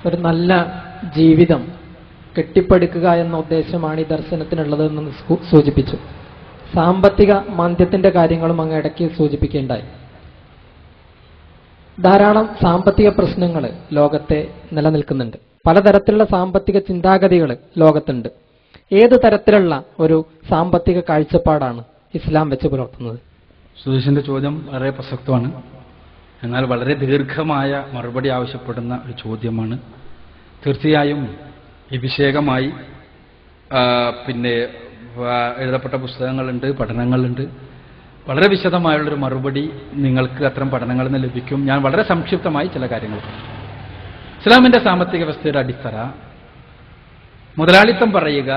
ഒരു നല്ല ജീവിതം കെട്ടിപ്പടുക്കുക എന്ന ഉദ്ദേശമാണ് ഈ ദർശനത്തിനുള്ളതെന്ന് സൂചിപ്പിച്ചു. സാമ്പത്തിക മാന്ദ്യത്തിന്റെ കാര്യങ്ങളും അങ്ങ് ഇടയ്ക്ക് സൂചിപ്പിക്കുകയുണ്ടായി. ധാരാളം സാമ്പത്തിക പ്രശ്നങ്ങൾ ലോകത്തെ നിലനിൽക്കുന്നുണ്ട്. പലതരത്തിലുള്ള സാമ്പത്തിക ചിന്താഗതികൾ ലോകത്തുണ്ട്. ഏത് തരത്തിലുള്ള ഒരു സാമ്പത്തിക കാഴ്ചപ്പാടാണ് ഇസ്ലാം വെച്ച് പുലർത്തുന്നത്? സുധീഷിന്റെ ചോദ്യം വളരെ പ്രസക്തമാണ്. എന്നാൽ വളരെ ദീർഘമായ മറുപടി ആവശ്യപ്പെടുന്ന ഒരു ചോദ്യമാണ്. തീർച്ചയായും ഈ വിഷയകമായി എഴുതപ്പെട്ട പുസ്തകങ്ങളുണ്ട്, പഠനങ്ങളുണ്ട്. വളരെ വിശദമായുള്ളൊരു മറുപടി നിങ്ങൾക്ക് അത്തരം പഠനങ്ങളിൽ നിന്ന് ലഭിക്കും. ഞാൻ വളരെ സംക്ഷിപ്തമായി ചില കാര്യങ്ങൾ പറയും. ഇസ്ലാമിന്റെ സാമ്പത്തിക വ്യവസ്ഥയുടെ അടിത്തറ മുതലാളിത്തം പറയുക,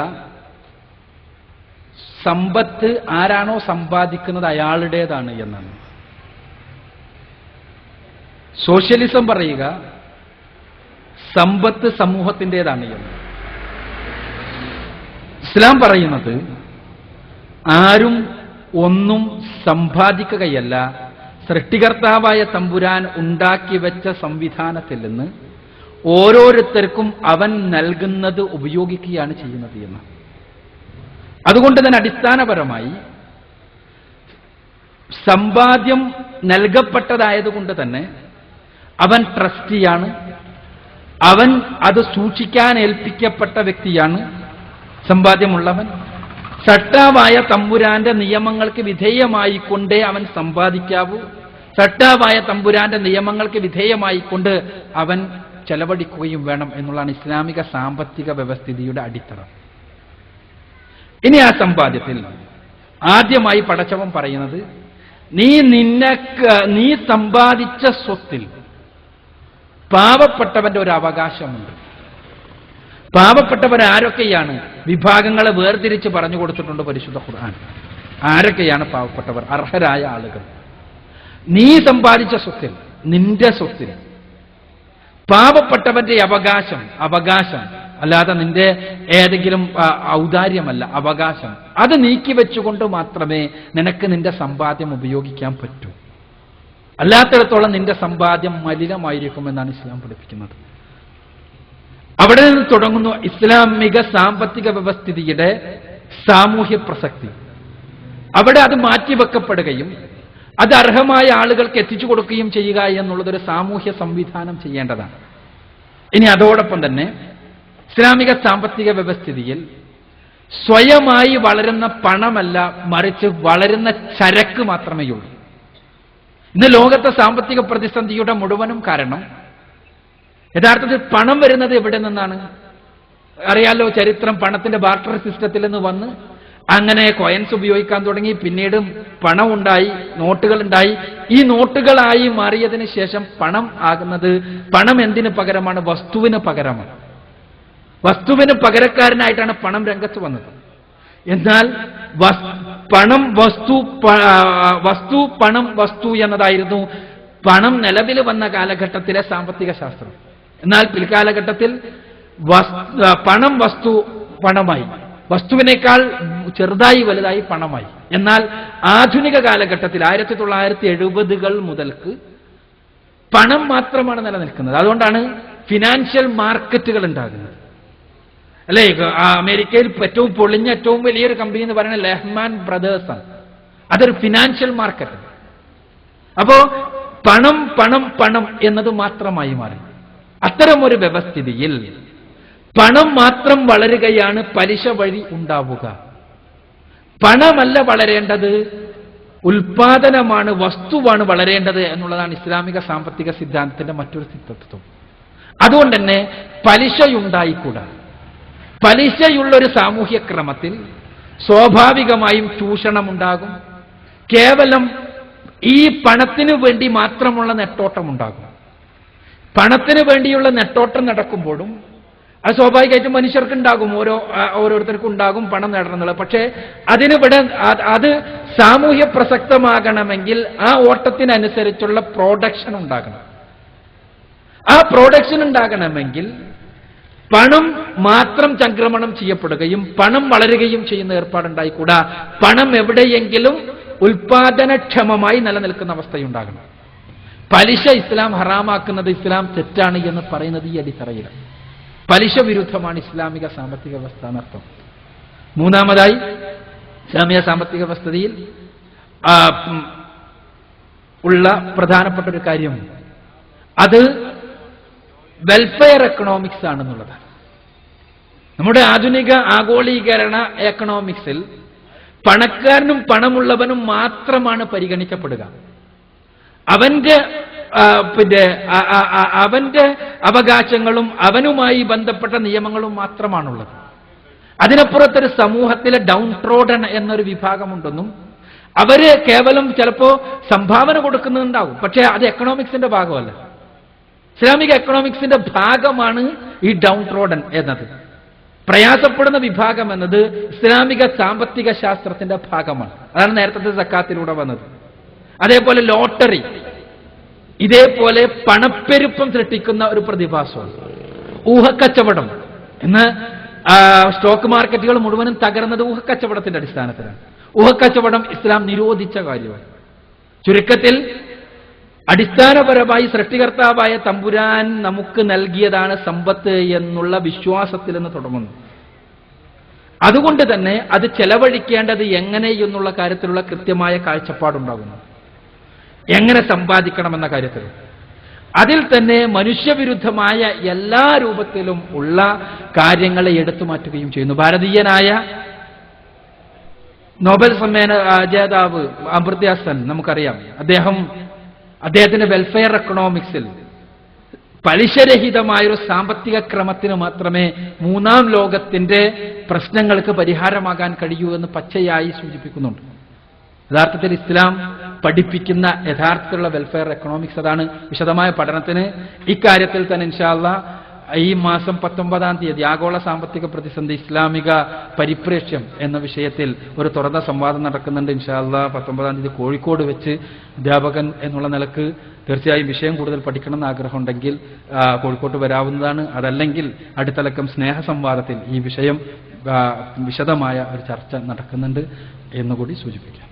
സമ്പത്ത് ആരാണോ സമ്പാദിക്കുന്നത് അയാളുടേതാണ് എന്നാണ്. സോഷ്യലിസം പറയുക, സമ്പത്ത് സമൂഹത്തിൻ്റെതാണ് എന്ന്. ഇസ്ലാം പറയുന്നത് ആരും ഒന്നും സമ്പാദിക്കുകയല്ല, സൃഷ്ടികർത്താവായ തമ്പുരാൻ ഉണ്ടാക്കി വെച്ച സംവിധാനത്തിൽ നിന്ന് ഓരോരുത്തർക്കും അവൻ നൽകുന്നത് ഉപയോഗിക്കുകയാണ് ചെയ്യുന്നത് എന്ന്. അതുകൊണ്ട് തന്നെ അടിസ്ഥാനപരമായി സമ്പാദ്യം നൽകപ്പെട്ടതായതുകൊണ്ട് തന്നെ അവൻ ട്രസ്റ്റിയാണ്, അവൻ അത് സൂക്ഷിക്കാൻ ഏൽപ്പിക്കപ്പെട്ട വ്യക്തിയാണ് സമ്പാദ്യമുള്ളവൻ. സട്ടാവായ തമ്പുരാന്റെ നിയമങ്ങൾക്ക് വിധേയമായിക്കൊണ്ടേ അവൻ സമ്പാദിക്കാവൂ. സട്ടാവായ തമ്പുരാന്റെ നിയമങ്ങൾക്ക് വിധേയമായിക്കൊണ്ട് അവൻ ചെലവഴിക്കുകയും വേണം എന്നുള്ളതാണ് ഇസ്ലാമിക സാമ്പത്തിക വ്യവസ്ഥിതിയുടെ അടിത്തറ. ഇനി ആ സമ്പാദ്യത്തിൽ ആദ്യമായി പടച്ചവൻ പറയുന്നത്, നീ സമ്പാദിച്ച സ്വത്തിൽ പാവപ്പെട്ടവന്റെ ഒരു അവകാശമുണ്ട്. പാവപ്പെട്ടവർ ആരൊക്കെയാണ്? വിഭാഗങ്ങളെ വേർതിരിച്ച് പറഞ്ഞു കൊടുത്തിട്ടുണ്ട് പരിശുദ്ധ ഖുർആൻ. ആരൊക്കെയാണ് പാവപ്പെട്ടവർ? അർഹരായ ആളുകൾ. നീ സമ്പാദിച്ച സ്വത്തിൽ, നിന്റെ സ്വത്തിൽ പാവപ്പെട്ടവന്റെ അവകാശം അല്ലാതെ നിന്റെ ഏതെങ്കിലും ഔദാര്യമല്ല, അവകാശം. അത് നീക്കിവെച്ചുകൊണ്ട് മാത്രമേ നിനക്ക് നിന്റെ സമ്പാദ്യം ഉപയോഗിക്കാൻ പറ്റൂ. അല്ലാത്തിടത്തോളം നിന്റെ സമ്പാദ്യം മലിനമായിരിക്കുമെന്നാണ് ഇസ്ലാം പഠിപ്പിക്കുന്നത്. അവിടെ നിന്ന് തുടങ്ങുന്നു ഇസ്ലാമിക സാമ്പത്തിക വ്യവസ്ഥിതിയുടെ സാമൂഹ്യ പ്രസക്തി. അവിടെ അത് മാറ്റിവെക്കപ്പെടുകയും അത് അർഹമായ ആളുകൾക്ക് എത്തിച്ചു കൊടുക്കുകയും ചെയ്യുക എന്നുള്ളതൊരു സാമൂഹ്യ സംവിധാനം ചെയ്യേണ്ടതാണ്. ഇനി അതോടൊപ്പം തന്നെ ഇസ്ലാമിക സാമ്പത്തിക വ്യവസ്ഥിതിയിൽ സ്വയമായി വളരുന്ന പണമല്ല, മറിച്ച് വളരുന്ന ചരക്ക് മാത്രമേ ഉള്ളൂ. ഇന്ന് ലോകത്തെ സാമ്പത്തിക പ്രതിസന്ധിയുടെ മുഴുവനും കാരണം യഥാർത്ഥത്തിൽ പണം വരുന്നത് എവിടെ നിന്നാണ്? അറിയാലോ ചരിത്രം. പണത്തിന്റെ ബാർട്ടർ സിസ്റ്റത്തിൽ നിന്ന് വന്ന് അങ്ങനെ കോയിൻസ് ഉപയോഗിക്കാൻ തുടങ്ങി. പിന്നീട് പണം ഉണ്ടായി, നോട്ടുകൾ ഉണ്ടായി. ഈ നോട്ടുകളായി മാറിയതിന് ശേഷം പണം ആകുന്നത്, പണം എന്തിനു പകരമാണ്? വസ്തുവിന് പകരമാണ്. വസ്തുവിന് പകരക്കാരനായിട്ടാണ് പണം രംഗത്ത് വന്നത്. എന്നാൽ പണം വസ്തു, പണം വസ്തു എന്നതായിരുന്നു പണം നിലവിൽ വന്ന കാലഘട്ടത്തിലെ സാമ്പത്തിക ശാസ്ത്രം. എന്നാൽ പിൽക്കാലഘട്ടത്തിൽ പണം വസ്തു പണമായി, വസ്തുവിനേക്കാൾ ചെറുതായി വലുതായി പണമായി. എന്നാൽ ആധുനിക കാലഘട്ടത്തിൽ 1970-കൾ മുതൽക്ക് പണം മാത്രമാണ് നിലനിൽക്കുന്നത്. അതുകൊണ്ടാണ് ഫിനാൻഷ്യൽ മാർക്കറ്റുകൾ ഉണ്ടാകുന്നത്. അല്ലേ? അമേരിക്കയിൽ ഏറ്റവും പൊളിഞ്ഞ ഏറ്റവും വലിയൊരു കമ്പനി എന്ന് പറയുന്നത് ലെഹ്മാൻ ബ്രദേഴ്സ് ആണ്. അതൊരു ഫിനാൻഷ്യൽ മാർക്കറ്റ്. അപ്പോ പണം പണം പണം എന്നത് മാത്രമായി മാറി. അത്തരമൊരു വ്യവസ്ഥിതിയിൽ പണം മാത്രം വളരുകയാണ് പലിശ വഴി ഉണ്ടാവുക. പണമല്ല വളരേണ്ടത്, ഉൽപാദനമാണ്, വസ്തുവാണ് വളരേണ്ടത് എന്നുള്ളതാണ് ഇസ്ലാമിക സാമ്പത്തിക സിദ്ധാന്തത്തിന്റെ മറ്റൊരു തത്വം. അതുകൊണ്ട് തന്നെ പലിശയുണ്ടായിക്കൂടാ. പലിശയുള്ളൊരു സാമൂഹ്യ ക്രമത്തിൽ സ്വാഭാവികമായും ചൂഷണമുണ്ടാകും. കേവലം ഈ പണത്തിനു വേണ്ടി മാത്രമുള്ള നെട്ടോട്ടമുണ്ടാകും. പണത്തിന് വേണ്ടിയുള്ള നെട്ടോട്ടം നടക്കുമ്പോഴും അത് സ്വാഭാവികമായിട്ടും മനുഷ്യർക്കുണ്ടാകും, ഓരോരുത്തർക്കും ഉണ്ടാകും പണം നേടണം എന്നുള്ളത്. പക്ഷേ അതിനിവിടെ അത് സാമൂഹ്യ പ്രസക്തമാകണമെങ്കിൽ ആ ഓട്ടത്തിനനുസരിച്ചുള്ള പ്രൊഡക്ഷൻ ഉണ്ടാകണം. ആ പ്രൊഡക്ഷൻ ഉണ്ടാകണമെങ്കിൽ പണം മാത്രം ചംക്രമണം ചെയ്യപ്പെടുകയും പണം വളരുകയും ചെയ്യുന്ന ഏർപ്പാടുണ്ടായിക്കൂടാ. പണം എവിടെയെങ്കിലും ഉൽപാദനക്ഷമമായി നിലനിൽക്കുന്ന അവസ്ഥയുണ്ടാകണം. പലിശ ഇസ്ലാം ഹറാമാക്കുന്നത് ഇസ്ലാം തെറ്റാണ് എന്ന് പറയുന്നത് ഈ അടിത്തറയിലാണ്. പലിശ വിരുദ്ധമാണ് ഇസ്ലാമിക സാമ്പത്തിക വ്യവസ്ഥ എന്നർത്ഥം. മൂന്നാമതായി ഇസ്ലാമിക സാമ്പത്തിക വ്യവസ്ഥയിൽ ഉള്ള പ്രധാനപ്പെട്ട ഒരു കാര്യം അത് വെൽഫെയർ എക്കണോമിക്സ് ആണെന്നുള്ളതാണ്. നമ്മുടെ ആധുനിക ആഗോളീകരണ എക്കണോമിക്സിൽ പണക്കാരനും പണമുള്ളവനും മാത്രമാണ് പരിഗണിക്കപ്പെടുക. അവന്റെ അവകാശങ്ങളും അവനുമായി ബന്ധപ്പെട്ട നിയമങ്ങളും മാത്രമാണുള്ളത്. അതിനപ്പുറത്തൊരു സമൂഹത്തിലെ ഡൗൺ ട്രോഡൻ എന്നൊരു വിഭാഗമുണ്ടെന്നും അവര് കേവലം ചിലപ്പോ സംഭാവന കൊടുക്കുന്നുണ്ടാവും, പക്ഷേ അത് എക്കണോമിക്സിന്റെ ഭാഗമല്ല. ഇസ്ലാമിക എക്കണോമിക്സിന്റെ ഭാഗമാണ് ഈ ഡൗൺ ട്രോഡൻ എന്നത്. പ്രയാസപ്പെടുന്ന വിഭാഗം എന്നത് ഇസ്ലാമിക സാമ്പത്തിക ശാസ്ത്രത്തിന്റെ ഭാഗമാണ്. അതാണ് നേരത്തെ സക്കാത്തിലൂടെ വന്നത്. അതേപോലെ ലോട്ടറി, ഇതേപോലെ പണപ്പെരുപ്പം സൃഷ്ടിക്കുന്ന ഒരു പ്രതിഭാസമാണ്. ഊഹക്കച്ചവടം. ഇന്ന് സ്റ്റോക്ക് മാർക്കറ്റുകൾ മുഴുവനും തകർന്നത് ഊഹക്കച്ചവടത്തിന്റെ അടിസ്ഥാനത്തിലാണ്. ഊഹക്കച്ചവടം ഇസ്ലാം നിരോധിച്ച കാര്യമാണ്. ചുരുക്കത്തിൽ അടിസ്ഥാനപരമായി സൃഷ്ടികർത്താവായ തമ്പുരാൻ നമുക്ക് നൽകിയതാണ് സമ്പത്ത് എന്നുള്ള വിശ്വാസത്തിൽ നിന്ന് തുടങ്ങുന്നു. അതുകൊണ്ട് തന്നെ അത് ചെലവഴിക്കേണ്ടത് എങ്ങനെ എന്നുള്ള കാര്യത്തിലുള്ള കൃത്യമായ കാഴ്ചപ്പാടുണ്ടാകുന്നു. എങ്ങനെ സമ്പാദിക്കണമെന്ന കാര്യത്തിൽ അതിൽ തന്നെ മനുഷ്യവിരുദ്ധമായ എല്ലാ രൂപത്തിലും ഉള്ള കാര്യങ്ങളെ എടുത്തു മാറ്റുകയും ചെയ്യുന്നു. ഭാരതീയനായ നോബൽ സമ്മാന ജേതാവ് അമർത്യ സെൻ നമുക്കറിയാം. അദ്ദേഹത്തിന്റെ വെൽഫെയർ എക്കണോമിക്സിൽ പലിശരഹിതമായൊരു സാമ്പത്തിക ക്രമത്തിന് മാത്രമേ മൂന്നാം ലോകത്തിന്റെ പ്രശ്നങ്ങൾക്ക് പരിഹാരമാകാൻ കഴിയൂ എന്ന് പച്ചയായി സൂചിപ്പിക്കുന്നുണ്ട്. യഥാർത്ഥത്തിൽ ഇസ്ലാം പഠിപ്പിക്കുന്ന യഥാർത്ഥത്തിലുള്ള വെൽഫെയർ എക്കണോമിക്സ് അതാണ്. വിശദമായ പഠനത്തിന് ഇക്കാര്യത്തിൽ തന്നെ ഇൻഷാ അല്ലാഹ് ഈ മാസം 19-ാം തീയതി ആഗോള സാമ്പത്തിക പ്രതിസന്ധി ഇസ്ലാമിക പരിപ്രേക്ഷ്യം എന്ന വിഷയത്തിൽ ഒരു തുറന്ന സംവാദം നടക്കുന്നുണ്ട്. ഇൻഷാ അല്ലാഹ് 19-ാം തീയതി കോഴിക്കോട് വെച്ച് അധ്യാപകൻ എന്നുള്ള നിലക്ക് തീർച്ചയായും വിഷയം കൂടുതൽ പഠിക്കണമെന്ന് ആഗ്രഹമുണ്ടെങ്കിൽ കോഴിക്കോട്ട് വരാവുന്നതാണ്. അതല്ലെങ്കിൽ അടുത്തലക്കം സ്നേഹ സംവാദത്തിൽ ഈ വിഷയം വിശദമായ ഒരു ചർച്ച നടക്കുന്നുണ്ട് എന്നുകൂടി സൂചിപ്പിക്കാം.